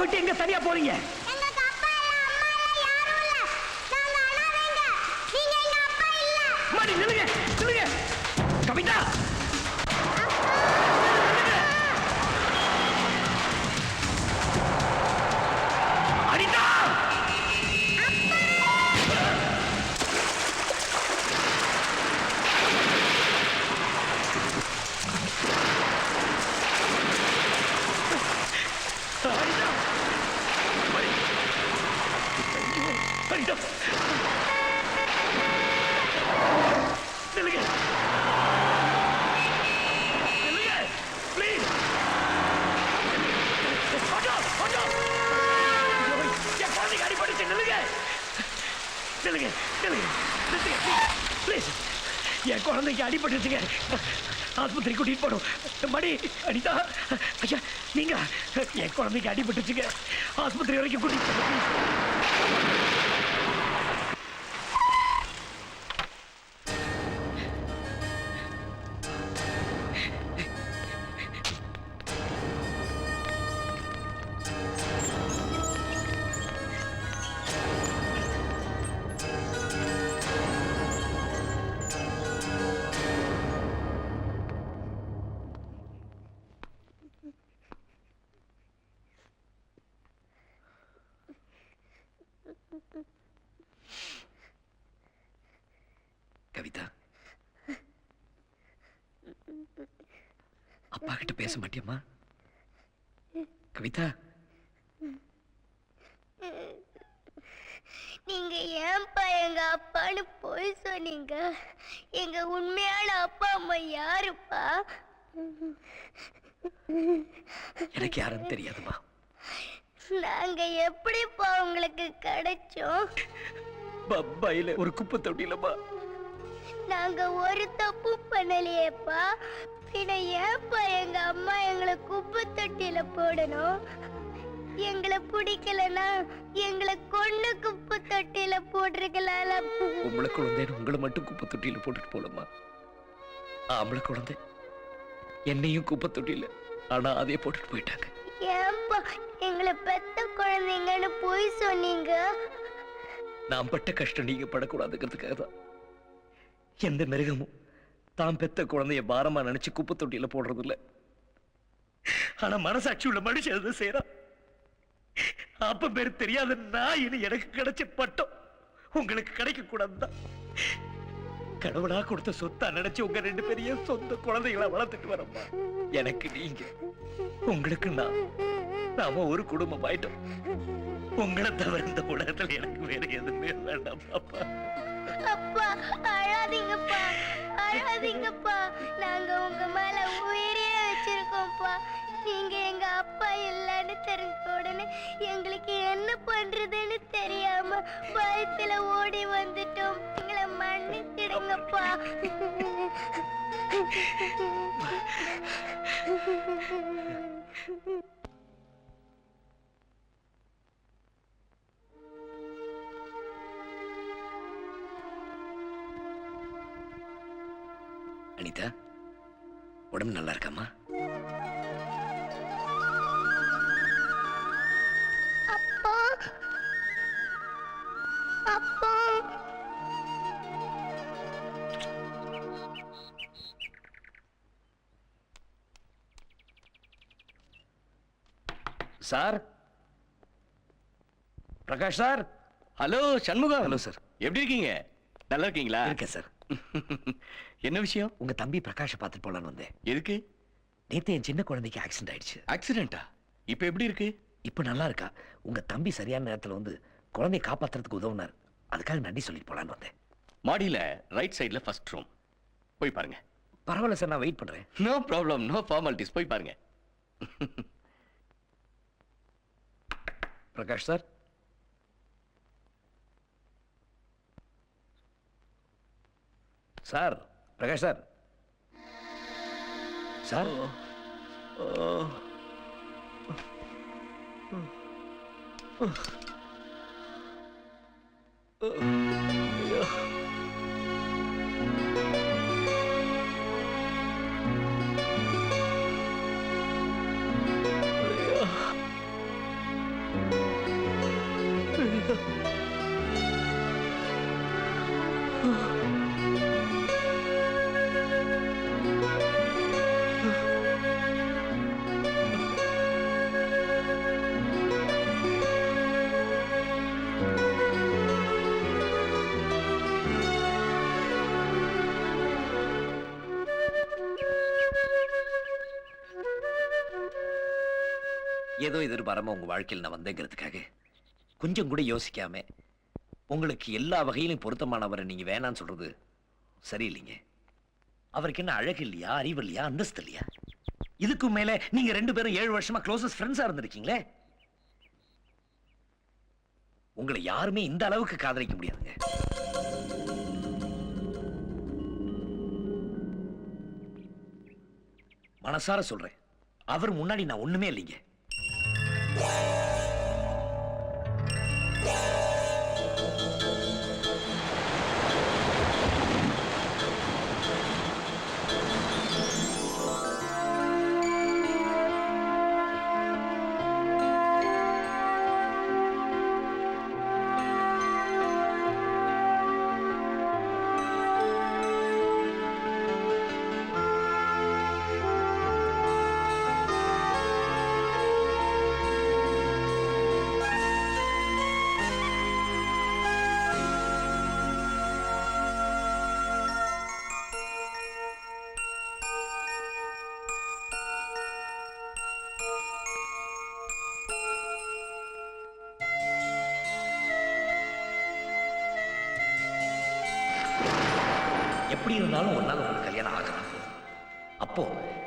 விட்டு எங்க தனியா போறீங்க? நில்லுங்க நில்லுங்க கவிதா. அனிதா என் குழந்தைக்கு அடிபட்டுச்சுங்க. ஆஸ்பத்திரி கூட்டிட்டு போறோம். மணி அனிதா ஐயா நீங்க என் குழந்தைக்கு அடிபட்டுச்சுங்க. ஆஸ்பத்திரி வரைக்கும் கூட்டிட்டு போறோம். கவிதா, அப்பா கிட்ட பேச மாட்டியம்மா? கவிதா, நீங்க ஏன்பா எங்க அப்பான்னு போய் சொன்னீங்க? எங்க உண்மையான அப்பா அம்மா யாருப்பா? எனக்கு யாருன்னு தெரியாதுமா. நாங்க எப்படிப்பா உங்களுக்கு கிடைச்சோம்? பப்பாயில ஒரு குப்பை தொட்டிலமா. நாங்க ஒரு தப்பு பண்ணலையேப்பா. பின்ன ஏன்பா எங்க அம்மா எங்களை குப்பை தொட்டில போடணும்? எங்களை பிடிக்கலன்னா எங்களை கொண்டு குப்பை தொட்டில போட்டிருக்கலாம். உங்களை குழந்தை உங்களை மட்டும் குப்பை தொட்டியில போட்டுட்டு போலமா. ஆம்பளை குழந்தை என்னையும் குப்பை தொட்டியில ஆனா அதே போட்டுட்டு போயிட்டாங்க. ஏன்பா எங்களை பெத்த குழந்தைங்கன்னு போய் சொன்னீங்க? நான் பட்ட கஷ்டம் நீங்க படக்கூடாதுங்கிறதுக்காக தான். எந்த மிருகமும் தான் பெத்த குழந்தைய பாரமா நினைச்சு குப்பை தொட்டியில போடுறது இல்ல. ஆனா மனசாட்சி உள்ள மனுஷன் அதை செய்யறான். அப்ப பேரு தெரியாத நான் இனி எனக்கு கிடைச்ச பட்டம் உங்களுக்கு கிடைக்க கூடாதுதான். கடவுளா கொடுத்த சொத்தா நினைச்சு உங்க ரெண்டு பேரையும் சொந்த குழந்தைகளை வளர்த்துட்டு வரம்மா. எனக்கு நீங்க, உங்களுக்கு நான், நாம ஒரு குடும்பம் ஆயிட்டோம். உங்களை தவிர இந்த உலகத்துல எனக்கு வேற எதுவுமே வேண்டாம் பாப்பா. அப்பா அழாதீங்கப்பா, அழாதீங்கப்பா. நாங்க உங்க மேல உயிரே வச்சிருக்கோம்ப்பா. நீங்க எங்க அப்பா இல்லைன்னு தெரிஞ்ச உடனே எங்களுக்கு என்ன பண்றதுன்னு தெரியாம பயத்துல ஓடி வந்துட்டோம். எங்களை மன்னிச்சிடுங்கப்பா. அனிதா, உடம்பு நல்லா இருக்காமா? அப்பா, அப்பா. Sir, Prakash sir. Hello Shanmugam. Hello sir. எப்படி இருக்கீங்க? நல்லா இருக்கீங்களா? இருக்கேன் சார். என்ன விஷயம்? உங்க தம்பி பிரகாஷ பார்த்துட்டு போலான்னு வந்தேன். எதுக்கு? நேத்து என் சின்ன குழந்தைக்கு ஆக்சிடென்ட் ஆயிடுச்சு. ஆக்சிடென்ட்டா? இப்ப எப்படி இருக்கு? இப்ப நல்லா இருக்கா. உங்க தம்பி சரியான நேரத்துல வந்து குழந்தையை காப்பாத்துறதுக்கு உதவுனார். அதுக்காக நன்றி சொல்லிட்டு போலான்னு வந்தேன். மாடியில ரைட் சைடுல ஃபர்ஸ்ட் ரூம். போய் பாருங்க. பரவாயில்ல சார், நான் வெயிட் பண்றேன். No problem, no formalities. போய் பாருங்க. Prakash sir. Sir, Prakash sir. Sir, ஏதோ எதிர்பாராம உங்க வாழ்க்கையில் நான் வந்தேங்கிறதுக்காக கொஞ்சம் கூட யோசிக்காம உங்களுக்கு எல்லா வகையிலும் பொருத்தமானவரை நீங்க வேணான்னு சொல்றது சரியில்லைங்க. அவருக்கு என்ன அழகு இல்லையா, அறிவு இல்லையா, அந்தஸ்து இல்லையா? இதுக்கும் மேல நீங்க 2 பேரும் 7 வருஷமா க்ளோசஸ்ட் ஃப்ரெண்ட்ஸா இருந்திருக்கீங்களே. உங்களை யாருமே இந்த அளவுக்கு காதலிக்க முடியாதுங்க. மனசார சொல்றேன், அவர் முன்னாடி நான் ஒண்ணுமே இல்லைங்க. எப்படி இருந்தாலும் ஒரு நாள் உங்களுக்கு கல்யாணம் ஆகலாம். அப்போ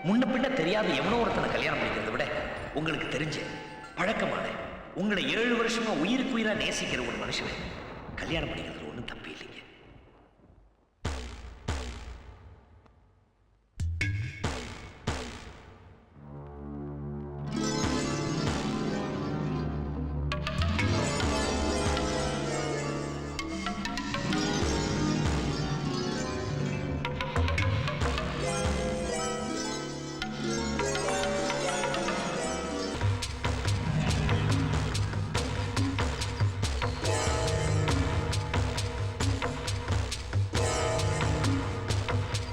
முன்ன பின்ன தெரியாத எவனோ ஒருத்தனை கல்யாணம் பண்ணிக்கிறத விட உங்களுக்கு தெரிஞ்ச பழக்கமான உங்களை 7 வருஷமா உயிருக்கு உயிரா நேசிக்கிற ஒரு மனுஷனை கல்யாணம் பண்ணிக்கிறது ஒண்ணும் தப்பு இல்லைங்க.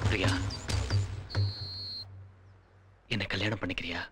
பிரியா, என்னை கல்யாணம் பண்ணிக்கிறியா?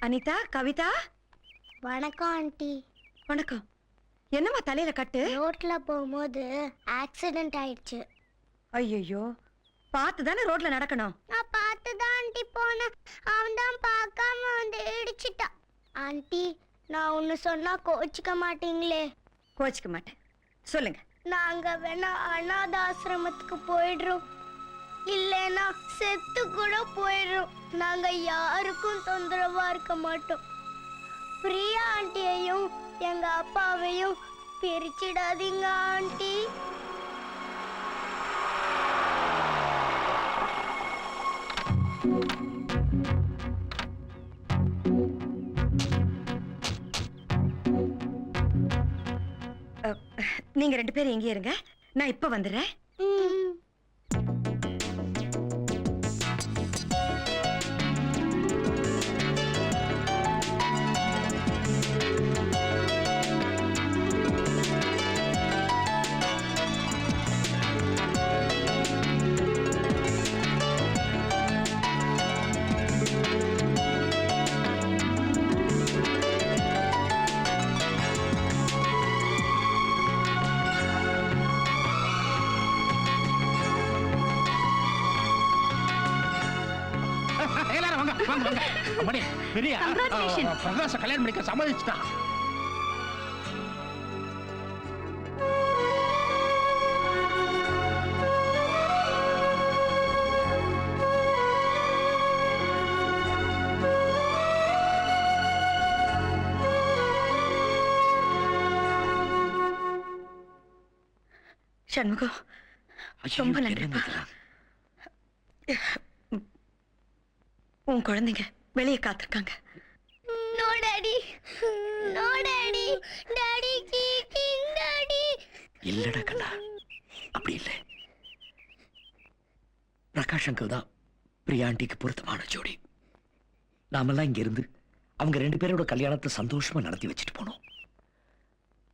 அனிதா, கவிதா, வணக்கம் ஆண்டி. வணக்கம். என்னம்மா தலையில கட்டு? ரோட்ல போகும்போது ஆக்சிடென்ட் ஆயிடுச்சு. ஐயோ, பார்த்து தானே ரோட்ல நடக்கணும். நான் பார்த்து தான் ஆண்டி போனேன். அவன் தான் பார்க்காம வந்து இடிச்சிட்டான். ஆண்டி, நான் ஒன்று சொன்னா கோச்சிக்க மாட்டீங்களே? கோச்சிக்க மாட்டேன், சொல்லுங்க. நாங்க வேணா அனாத ஆசிரமத்துக்கு போயிடுறோம், இல்லைன்னா செத்து கூட போயிடுறோம். நாங்க யாருக்கும் தொந்தரவா இருக்க மாட்டோம். பிரியா ஆண்டியையும் எங்க அப்பாவையும் பிரிச்சிடாதீங்க ஆண்டி. நீங்க 2 பேரும் எங்கே இருங்க, நான் இப்ப வந்துடுறேன். பிரகாஷ் கல்யாணம் பண்ணிக்க சம்மதிச்சுட்டான். சண்முகம், ரொம்ப நன்றிப்பா. உன் குழந்தைங்க வெளியே காத்திருக்காங்க. No daddy, no daddy, daddy cheating daddy. இல்லடா கண்ணா, அப்படி இல்லை. பிரகாஷ் அங்கிள் தான் பிரியா ஆண்டிக்கு பொருத்தமான ஜோடி. நாமெல்லாம் இங்க இருந்து அவங்க 2 பேரோட கல்யாணத்தை சந்தோஷமா நடத்தி வச்சுட்டு போனோம்.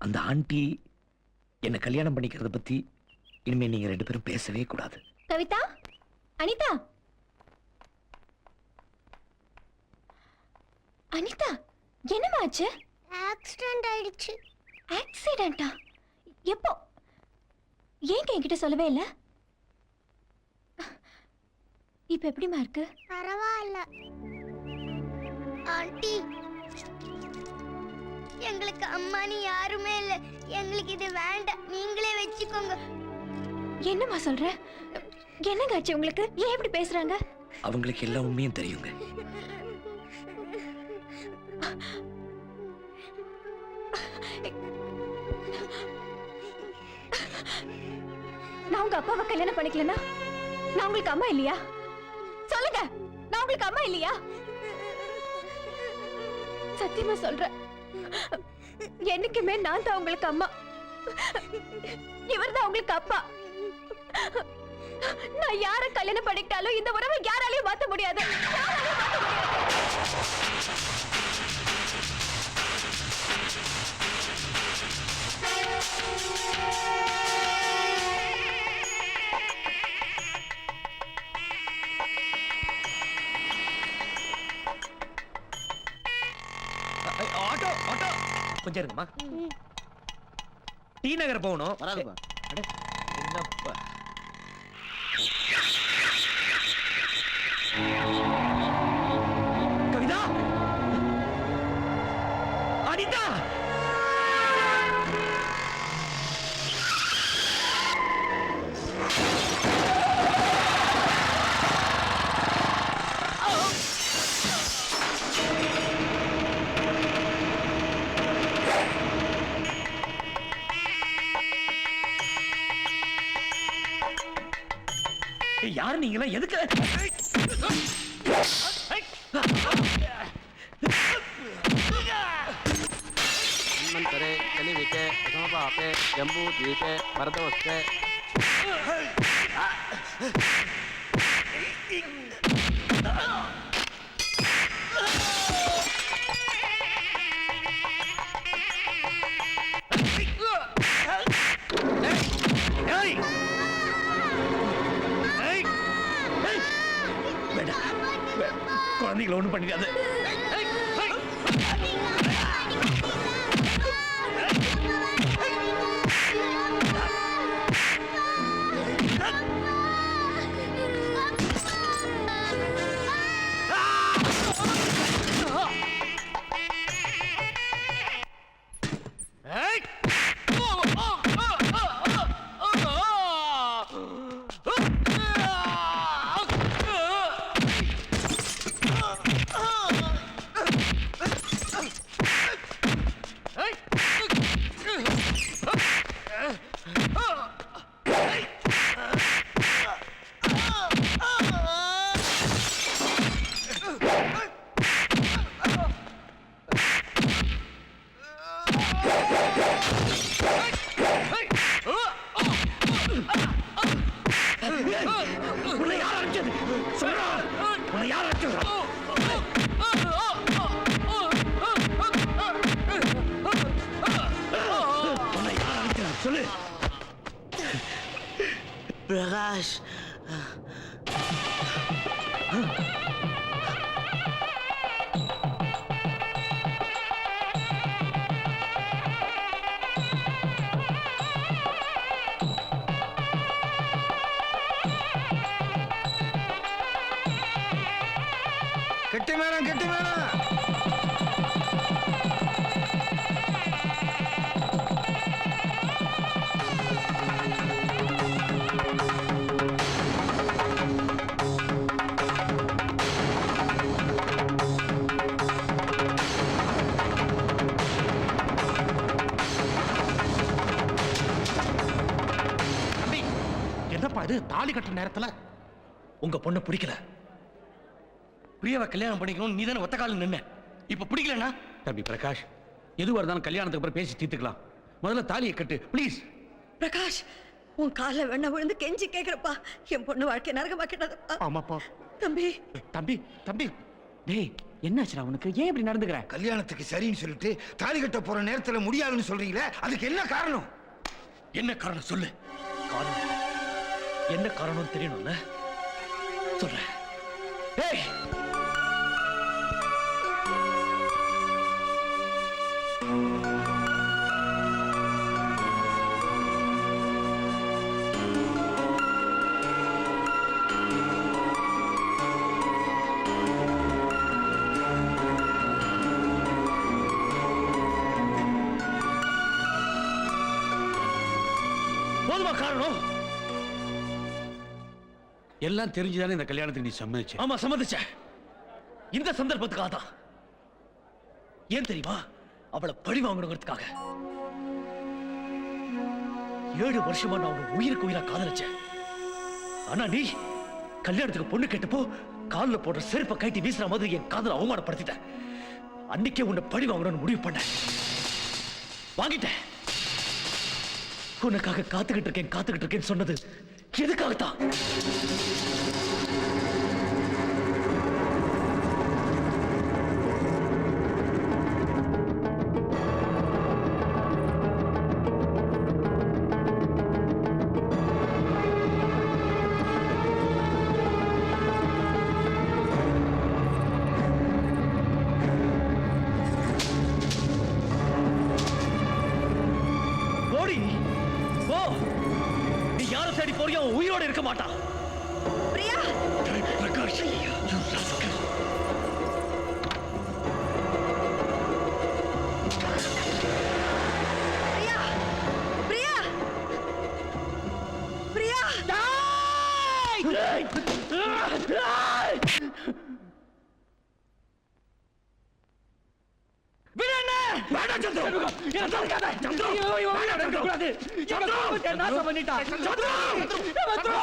அந்த ஆண்டி என்ன கல்யாணம் பண்ணிக்கிறத பத்தி இனிமே நீங்க 2 பேரும் பேசவே கூடாது. கவிதா, அனிதா, அனிதா, என்னமாச்சு? ஆக்சிடென்ட் ஆயிடுச்சு. ஆக்சிடென்ட்டா? எப்போ? ஏன் என்கிட்ட சொல்லவே இல்ல? இப்ப எப்படிமா இருக்கு? பரவாயில்ல ஆண்டி, எங்களுக்கு அம்மானி யாருமே இல்ல. எங்களுக்கு இது வேண்டாம், நீங்களே வச்சுக்கோங்க. என்னம்மா சொல்ற? என்னங்க ஆச்சு உங்களுக்கு? ஏன் இப்படி பேசுறாங்க? அவங்களுக்கு எல்லா உண்மையும் தெரியுங்க. நான் உங்க அப்பாவை கல்யாணம் பண்ணிக்கலனா நான் உங்களுக்கு அம்மா இல்லையா? சொல்லுங்க, நான் உங்களுக்கு அம்மா இல்லையா? சத்தியமா சொல்றேன், என்னைக்குமே நான் தான் உங்களுக்கு அம்மா, இவர் தான் உங்களுக்கு அப்பா. நான் யார கல்யாணம் பண்ணிக்கிட்டாலும் இந்த உறவை யாராலையும் மாத்த முடியாது. ஆட்டோ ஆட்டோ கொஞ்சம் இருங்கம்மா. டி நகர் போகணும். வராதுப்பா. அட, என்னப்பா கவிதா, அனிதா, யாரு நீங்களா? எதுக்கு? मन्वन्तरे कलिविके प्रथमपापे जम्बूद्वीपे भरतवर्षे குழந்தைகளை ஒண்ணும் பண்ணிடாது. உன்னை யார் அடிச்சது? சொல்றா, உன்னை யார் அடிச்சது? உன்னை யார் அடிச்சது? சொல்லு. பிரகாஷ், கெட்டி மேளம், கெட்டி மேளம். தம்பி, என்னப்பா இது தாலி கட்டுற நேரத்துல? உங்க பொண்ணு பிடிக்கல. பிரியாவை கல்யாணம் பண்ணிக்கணும் நீ தானே ஒத்த காலில் நின்ன. இப்ப பிடிக்கலனா? தம்பி பிரகாஷ், எதுவாக இருந்தாலும் கல்யாணத்துக்கு அப்புறம் பேசி தீர்த்துக்கலாம். முதல்ல தாலியை கட்டு ப்ளீஸ். பிரகாஷ், உன் கால வேணா விழுந்து கெஞ்சி கேக்குறப்பா, என் பொண்ணு வாழ்க்கை நரகமாக்கிடாதப்பா. ஆமாப்பா. தம்பி, தம்பி தம்பி டேய், என்னாச்சுடா உனக்கு? ஏன் இப்படி நடந்துக்கிற? கல்யாணத்துக்கு சரின்னு சொல்லிட்டு தாலி கட்ட போற நேரத்துல முடியாதுன்னு சொல்றீங்களே, அதுக்கு என்ன காரணம்? என்ன காரணம் சொல்லு. காரணம் என்ன காரணம் தெரியணும்ல, சொல்றேன். ஏய், போதுமா காரணம்? எல்லாம் தெரிஞ்சுதானே இந்த கல்யாணத்துக்கு நீ சம்மதிச்ச? ஆமா, சம்மதிச்சேன். இந்த சந்தர்ப்பத்துக்காக தான். ஏன் தெரியுமா? அவளை பழி வாங்கணுங்கிறதுக்காக. 7 வருஷமா நான் உன்னை உயிருக்கு உயிரா காதலிச்சேன். ஆனா நீ கல்யாணத்துக்கு பொண்ணு கேட்டப்போ காலில் போடுற செருப்பை கைட்டி வீசுற மாதிரி என் காதலை அவமானப்படுத்திட்ட. அன்னைக்கே உன்னை பழி வாங்கணும்னு முடிவு பண்ண. வாங்கிட்டேன். உனக்காக காத்துக்கிட்டு இருக்கேன்னு சொன்னது எதுக்காகத்தான்? நீ யாரை தேடி போறியோ உயிரோட இருக்க மாட்டான். Priya Prakash, you rascal. பிரியா பிரியா பிரியா வேண்டாம் சந்திரு. என்ன தடுக்காத சந்திரு. வேண்டாம் தடுக்கக்கூடாது. சந்திரு என்ன பண்ணிட்டா? சந்திரு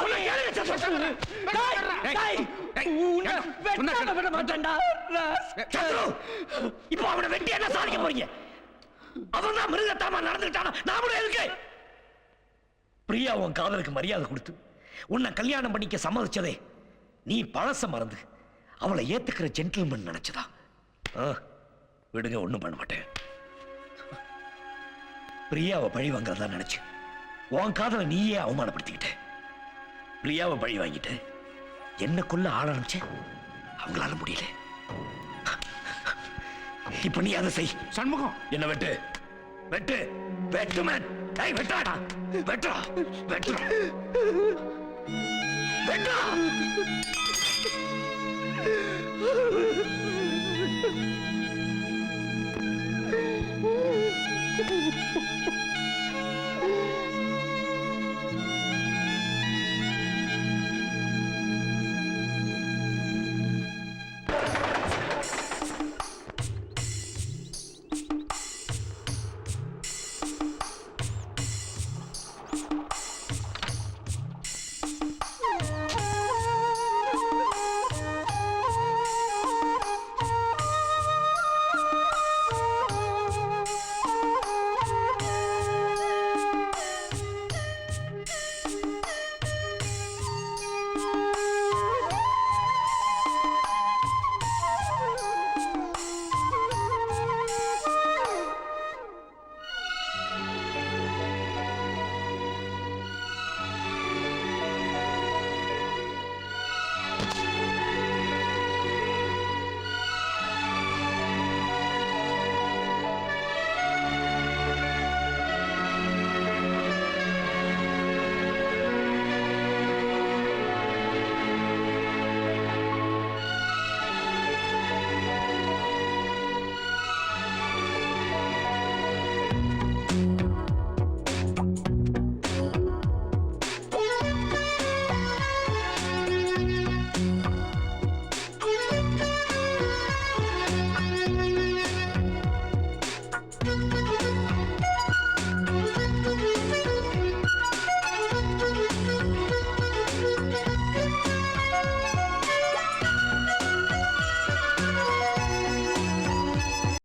சொல்ல கேளுங்க சந்திரு. டேய் உன்னை வெட்டாம விட மாட்டேன்டா. சந்திரு இப்போ அவனை வெட்டி என்ன சாதிக்க போறீங்க? அவன் தான் மிருகத்தனமா நடந்துட்டானா? நாமளும் எதுக்கு? பிரியா உன் காதலுக்கு மரியாதை கொடுத்து உன்னை கல்யாணம் பண்ணிக்க சம்மதிச்சதே நீ பழச மறந்து அவளை ஏத்துக்கிற ஜென்டில்மேன் நினைச்சதா? விடுங்க, ஒண்ணும் பண்ண மாட்டேன். பிரியாவை பழி வாங்குறதா நினைச்சு உன் காதலை நீயே அவமானப்படுத்திக்கிட்ட. பிரியாவை பழி வாங்கிட்டு என்ன கொல்ல ஆரம்பிச்ச. அவங்களால முடியல. இப்ப நீ அதை செய். சண்முகம், என்ன வெட்டு வெட்டு வெட்டு மேன். டேய் வெட்டாடா, வெட்டுடா வெட்டுடா வெட்டுடா.